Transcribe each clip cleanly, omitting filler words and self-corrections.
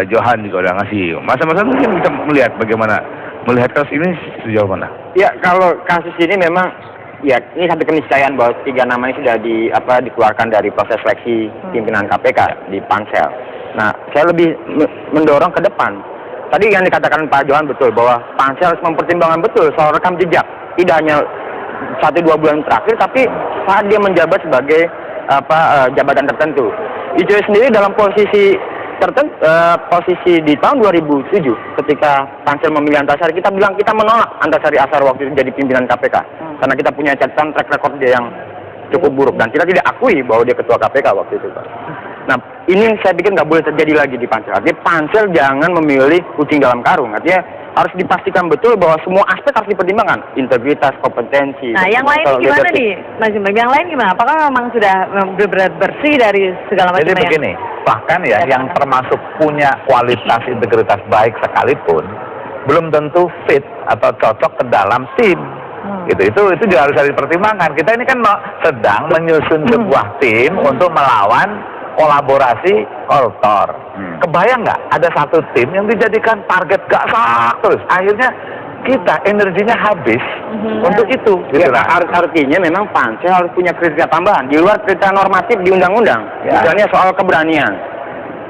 Johan juga udah ngasih. Masa-masa mungkin bisa melihat bagaimana melihat kasus ini sejauh mana? Ya, kalau kasus ini memang ya ini satu keniscayaan bahwa 3 nama ini sudah dikeluarkan dari proses seleksi pimpinan KPK di pansel. Nah, saya lebih mendorong ke depan. Tadi yang dikatakan Pak Johan betul bahwa pansel harus mempertimbangkan betul soal rekam jejak. Tidak hanya 1-2 bulan terakhir, tapi saat dia menjabat sebagai jabatan tertentu. ICW sendiri dalam posisi posisi di tahun 2007 ketika pansel memilih Antasari, kita bilang kita menolak Antasari Ashar waktu itu jadi pimpinan KPK karena kita punya catatan track record dia yang cukup buruk dan kita tidak akui bahwa dia ketua KPK waktu itu, Pak. Nah, ini saya pikir nggak boleh terjadi lagi di pansel. Artinya pansel jangan memilih kucing dalam karung. Artinya harus dipastikan betul bahwa semua aspek harus dipertimbangkan, integritas, kompetensi. Nah, yang lain gimana nih, Mas Imam? Yang lain gimana? Apakah memang sudah bersih dari segala macam? Jadi begini, bahkan ya yang termasuk punya kualitas integritas baik sekalipun belum tentu fit atau cocok ke dalam tim. Gitu, itu juga harus dipertimbangkan. Kita ini kan sedang menyusun sebuah tim untuk melawan kolaborasi koruptor. Kebayang nggak ada satu tim yang dijadikan target gak sah terus, akhirnya kita energinya habis untuk itu. Ya, artinya memang pansel harus punya kriteria tambahan di luar kriteria normatif di undang-undang. Misalnya soal keberanian,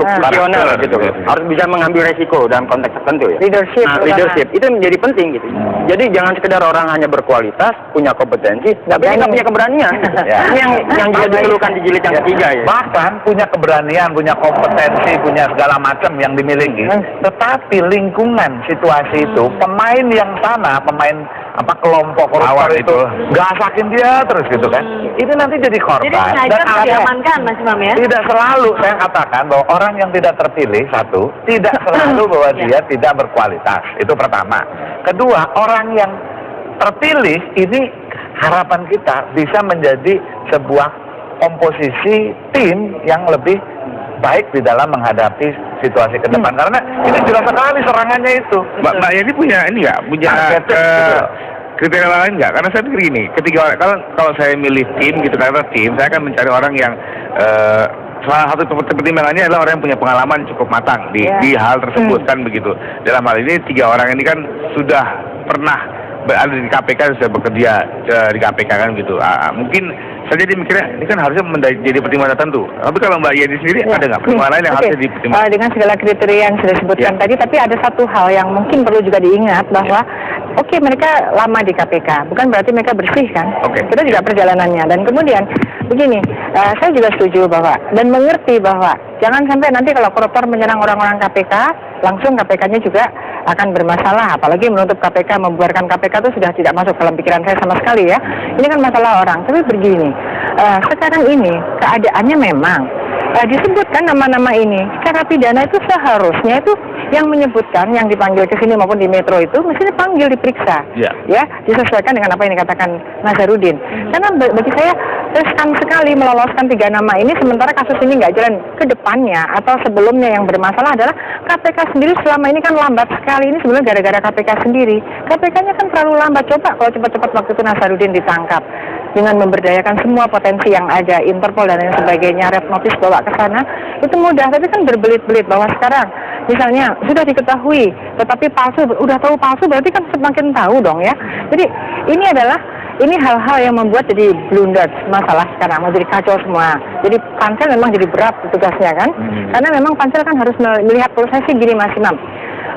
visioner gitu, harus bisa mengambil resiko dalam konteks tertentu ya. Leadership itu menjadi penting gitu. Jadi jangan sekedar orang hanya berkualitas, punya kompetensi, tapi nggak punya keberanian. Ini yang juga diperlukan di jilid yang ketiga ya. Bahkan punya keberanian, punya kompetensi, punya segala macam yang dimiliki, tetapi lingkungan situasi itu pemain yang sana, pemain kelompok koruptor itu gasakin dia terus gitu kan. Itu nanti jadi korban. Jadi dan diamankan, Mas Imam ya. Tidak selalu saya katakan bahwa orang yang tidak terpilih tidak selalu bahwa dia tidak berkualitas. Itu pertama. Kedua, orang yang terpilih ini harapan kita bisa menjadi sebuah komposisi tim yang lebih baik di dalam menghadapi situasi ke depan. Karena ini jelas sekali serangannya itu. Mbak Yani punya ini nggak? Punya kriteria lain nggak? Karena saya pikir gini, kalau saya milih tim gitu, karena tim saya akan mencari orang yang salah satu pertimbangannya adalah orang yang punya pengalaman cukup matang di hal tersebut kan begitu. Dalam hal ini 3 orang ini kan sudah pernah berada di KPK, sudah bekerja di KPK kan gitu. Mungkin saya jadi mikirnya ini kan harusnya jadi pertimbangan tertentu. Tapi kalau Mbak Yeni sendiri ada nggak pertimbangan lain yang harusnya dipertimbangkan? Dengan segala kriteria yang sudah disebutkan tadi, tapi ada satu hal yang mungkin perlu juga diingat bahwa oke, mereka lama di KPK, bukan berarti mereka bersih kan? Kita juga perjalanannya. Dan kemudian begini, saya juga setuju bahwa dan mengerti bahwa jangan sampai nanti kalau koruptor menyerang orang-orang KPK, langsung KPK-nya juga akan bermasalah. Apalagi menutup KPK, membuarkan KPK itu sudah tidak masuk dalam pikiran saya sama sekali ya. Ini kan masalah orang. Tapi begini, sekarang ini keadaannya memang disebutkan nama-nama ini. Secara pidana itu seharusnya itu yang menyebutkan, yang dipanggil ke sini maupun di Metro itu mestinya panggil, diperiksa, ya disesuaikan dengan apa yang dikatakan Nazarudin. Karena bagi saya riskan sekali meloloskan 3 nama ini sementara kasus ini nggak jalan ke depannya atau sebelumnya. Yang bermasalah adalah KPK sendiri selama ini kan lambat sekali. Ini sebenarnya gara-gara KPK sendiri. KPK-nya kan terlalu lambat. Coba kalau cepat-cepat waktu itu Nazarudin ditangkap dengan memberdayakan semua potensi yang ada, Interpol dan lain sebagainya, red notice bawa ke sana, itu mudah. Tapi kan berbelit-belit bahwa sekarang misalnya sudah diketahui tetapi palsu, udah tahu palsu berarti kan semakin tahu dong ya. Jadi ini hal-hal yang membuat jadi blunder masalah sekarang, menjadi kacau semua. Jadi pansel memang jadi berat tugasnya kan, karena memang pansel kan harus melihat prosesnya gini Mas Imam.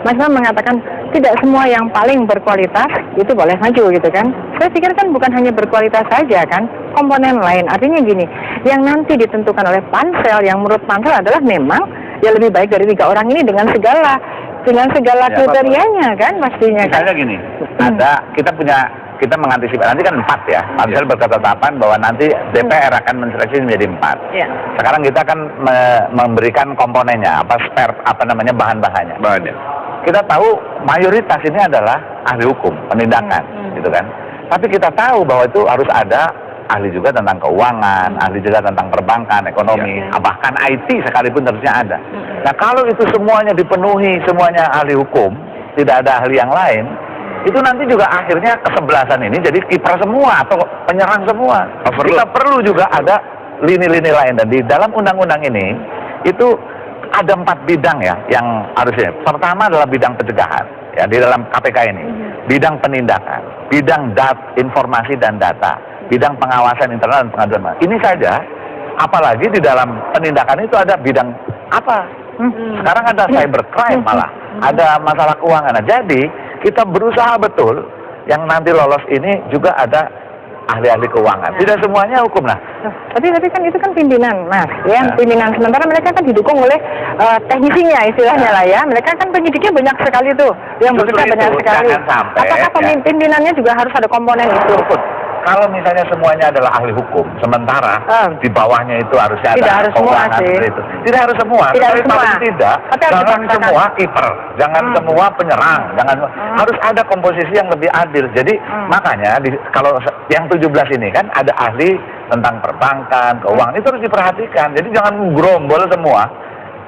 Mas Imam mengatakan tidak semua yang paling berkualitas itu boleh maju gitu kan. Saya pikir kan bukan hanya berkualitas saja kan, komponen lain. Artinya gini, yang nanti ditentukan oleh pansel, yang menurut pansel adalah memang ya lebih baik dari 3 orang ini dengan segala kriterianya kan pastinya kan. Misalnya gini, kita mengantisipasi nanti kan 4 ya. Pansel berketetapan bahwa nanti DPR akan menseleksi menjadi 4. Sekarang kita akan memberikan komponennya, bahan-bahannya. Kita tahu mayoritas ini adalah ahli hukum, penindakan, gitu kan. Tapi kita tahu bahwa itu harus ada ahli juga tentang keuangan, ahli juga tentang perbankan, ekonomi, bahkan IT sekalipun harusnya ada. Nah kalau itu semuanya dipenuhi, semuanya ahli hukum, tidak ada ahli yang lain, itu nanti juga akhirnya kesebelasan ini jadi kiper semua atau penyerang semua. Kita perlu juga ada lini-lini lain, dan di dalam undang-undang ini itu ada 4 bidang ya yang harusnya. Pertama adalah bidang pencegahan ya di dalam KPK ini, bidang penindakan, bidang informasi dan data, bidang pengawasan internal dan pengaduan. Ini saja, apalagi di dalam penindakan itu ada bidang apa? Sekarang ada cybercrime malah, ada masalah keuangan. Nah, jadi kita berusaha betul yang nanti lolos ini juga ada ahli-ahli keuangan. Tidak semuanya hukum lah. Tapi kan itu kan pimpinan, Mas. Ya, pimpinan. Sementara mereka kan didukung oleh teknisinya istilahnya lah ya. Mereka kan penyidiknya banyak sekali tuh, yang bekerja banyak sekali. Apakah pimpinannya juga harus ada komponen itu? Kalau misalnya semuanya adalah ahli hukum, sementara di bawahnya itu harusnya ada keuangan seperti itu. Tidak harus semua. Tidak harus semua. Tidak. Jangan semua kiper, jangan semua penyerang, jangan harus ada komposisi yang lebih adil. Jadi makanya kalau yang 17 ini kan ada ahli tentang perbankan, keuangan, itu harus diperhatikan. Jadi jangan gerombol semua.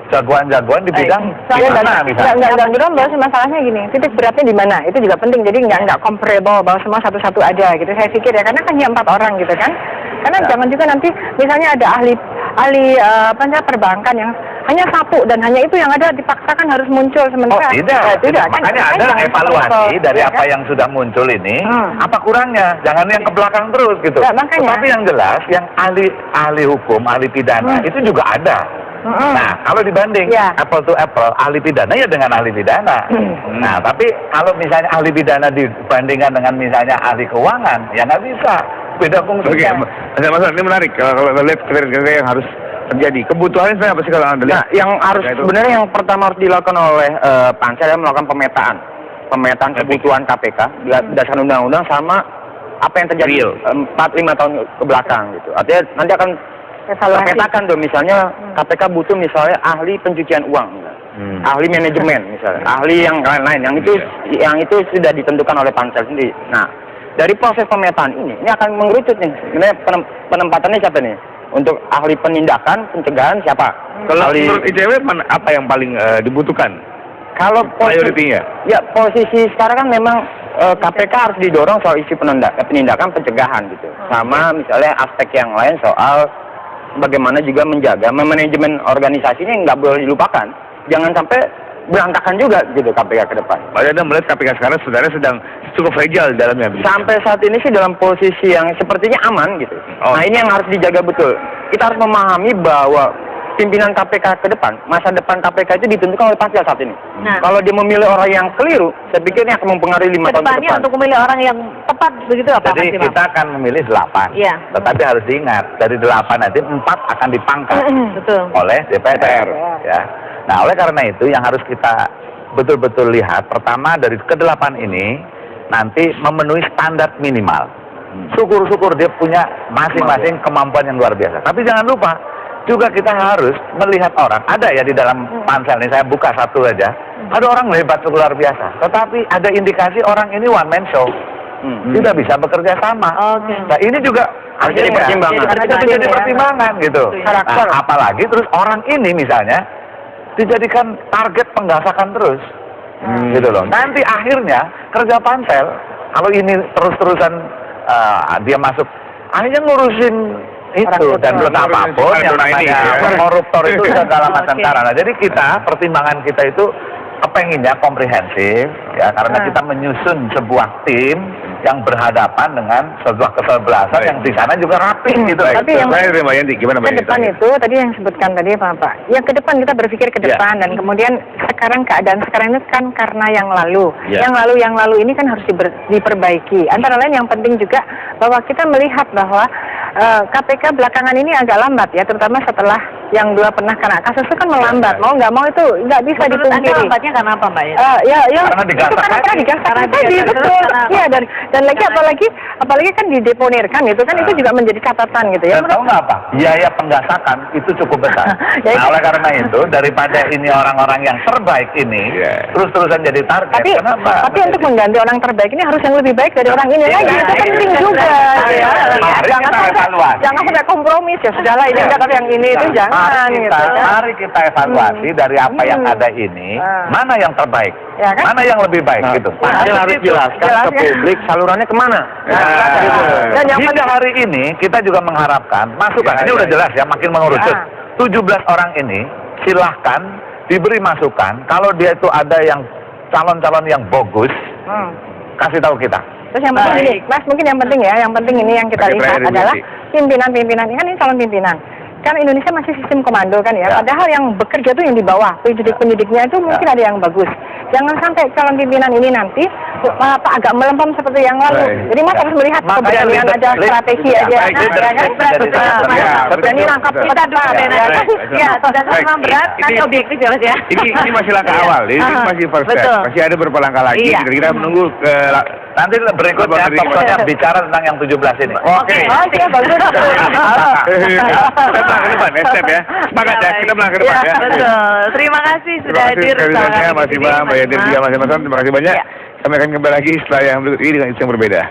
Jagoan-jagoan di bidang mana misalnya? Nggak gerombol sih, masalahnya gini, titik beratnya di mana? Itu juga penting. Jadi nggak comparable bahwa semua satu-satu aja gitu. Saya pikir ya, karena kan hanya 4 orang gitu kan. Karena jangan juga nanti misalnya ada ahli perbankan yang hanya satu dan hanya itu yang ada dipaksakan harus muncul sementara. Tidak. Makanya ada evaluasi dari apa yang sudah muncul ini, apa kurangnya? Jangan yang ke belakang terus gitu. Tapi yang jelas, yang ahli hukum, ahli pidana itu juga ada. Nah, kalau dibanding apple to apple, ahli pidana ya dengan ahli pidana. Nah, tapi kalau misalnya ahli pidana dibandingkan dengan misalnya ahli keuangan, ya nggak bisa. Beda fungsinya. Oke, Mas, ini menarik. Kalau lihat kriteria yang harus terjadi, kebutuhannya sebenarnya apa sih kalau Anda lihat? Nah, yang harus sebenarnya yang pertama harus dilakukan oleh Pansel adalah melakukan pemetaan kebutuhan KPK berdasarkan undang-undang sama apa yang terjadi 4-5 tahun ke belakang gitu. Artinya nanti akan petakan dong, misalnya KPK butuh misalnya ahli pencucian uang, ahli manajemen misalnya, ahli yang lain-lain, yang itu sudah ditentukan oleh Pansel sendiri. Nah, dari proses pemetaan ini akan mengerucut nih, sebenarnya penempatannya siapa nih? Untuk ahli penindakan, pencegahan siapa? Kalau menurut ICW apa yang paling dibutuhkan? Kalau posisi sekarang kan memang KPK harus didorong soal isi penindakan, pencegahan gitu, sama misalnya aspek yang lain soal bagaimana juga menjaga manajemen organisasinya nggak boleh dilupakan. Jangan sampai berantakan juga gitu KPK ke depan. Pak Anda melihat KPK sekarang sebenarnya sedang cukup fragile dalamnya. Sampai saat ini sih dalam posisi yang sepertinya aman gitu. Nah, ini yang harus dijaga betul. Kita harus memahami bahwa pimpinan KPK ke depan, masa depan KPK itu ditentukan oleh Pansel saat ini. Nah, kalau dia memilih orang yang keliru, saya pikir ini akan mempengaruhi 5 tahun ke depan. Untuk memilih orang yang tepat begitu apa? Jadi kita akan memilih 8. Iya. Tetapi harus diingat, dari 8 nanti 4 akan dipangkas oleh DPR. Ya. Nah, oleh karena itu yang harus kita betul-betul lihat, pertama dari ke-8 ini nanti memenuhi standar minimal. Syukur-syukur dia punya masing-masing kemampuan yang luar biasa. Tapi jangan lupa, juga kita harus melihat orang. Ada ya di dalam Pansel ini, saya buka satu aja. Ada orang hebat luar biasa. Tetapi ada indikasi orang ini one man show. Tidak bisa bekerja sama. Nah, ini juga harus jadi pertimbangan. Jadi pertimbangan gitu. Nah, apalagi terus orang ini misalnya dijadikan target penggasakan terus. Gitu loh. Nanti akhirnya kerja Pansel, kalau ini terus-terusan dia masuk, akhirnya ngurusin itu dan belum apapun yang namanya koruptor itu segala macam cara. Nah, jadi pertimbangan kita itu pengennya komprehensif ya, karena kita menyusun sebuah tim yang berhadapan dengan sebuah kesebelasan yang di sana juga rapi gitu. Tapi yang gimana ke depan itu tadi yang disebutkan tadi Pak. Yang ke depan kita berpikir ke depan dan kemudian sekarang keadaan sekarang ini kan karena yang lalu. Yang lalu ini kan harus diperbaiki. Antara lain yang penting juga bahwa kita melihat bahwa KPK belakangan ini agak lambat ya, terutama setelah yang 2 pernah kena kasus itu kan melambat. Mau nggak mau itu nggak bisa dipungkiri. Lambatnya karena apa, Mbak ya? Karena digasak tadi, betul. Iya, dan lagi apalagi kan dideponirkan itu kan itu juga menjadi catatan gitu ya. Dan tahu nggak apa? Biaya penggasakan itu cukup besar. Nah, oleh karena itu daripada ini orang-orang yang terbaik ini terus-terusan jadi target. Tapi untuk mengganti orang terbaik ini harus yang lebih baik dari orang ini lagi. Itu penting juga. Jangan sampai kompromis ya sudahlah ini enggak, tapi yang ini itu jangan. Mari kita evaluasi dari apa yang ada ini, mana yang terbaik, mana yang lebih baik gitu. Pansel harus jelaskan ke publik salurannya kemana. Dan yang pada hari ini kita juga mengharapkan masukan. Ini udah jelas ya, makin mengerucut. 17 orang ini silahkan diberi masukan. Kalau dia itu ada yang calon-calon yang bagus, kasih tahu kita. Terus yang penting ini, Mas, mungkin yang penting ya, yang penting ini yang kita lihat adalah pimpinan-pimpinan, kan ini calon pimpinan. Kan Indonesia masih sistem komando kan ya, padahal yang bekerja itu yang di bawah, penyidik-penyidiknya itu mungkin ada yang bagus. Jangan sampai calon pimpinan ini nanti agak melempem seperti yang lalu. Jadi Mas harus melihat keberanian ada strategi aja. Berani nangkap kita dulu Ya, dan memang berat, nanti objektif ya Mas ya. Ini masih langkah awal, ini masih first step. Masih ada beberapa langkah lagi. Kita menunggu ke nanti berikutnya pokoknya bicara tentang yang 17 ini. Oke. Oh, iya bagus. Kita ke depan, step ya. Semangat ya, kita melangkah ke depan ya. Betul. Terima kasih sudah hadir. Terima kasih Mas Iba, Mbak Yadir juga Mas Emerson. Terima kasih banyak. Kami akan kembali lagi setelah yang berikut ini dengan isu yang berbeda.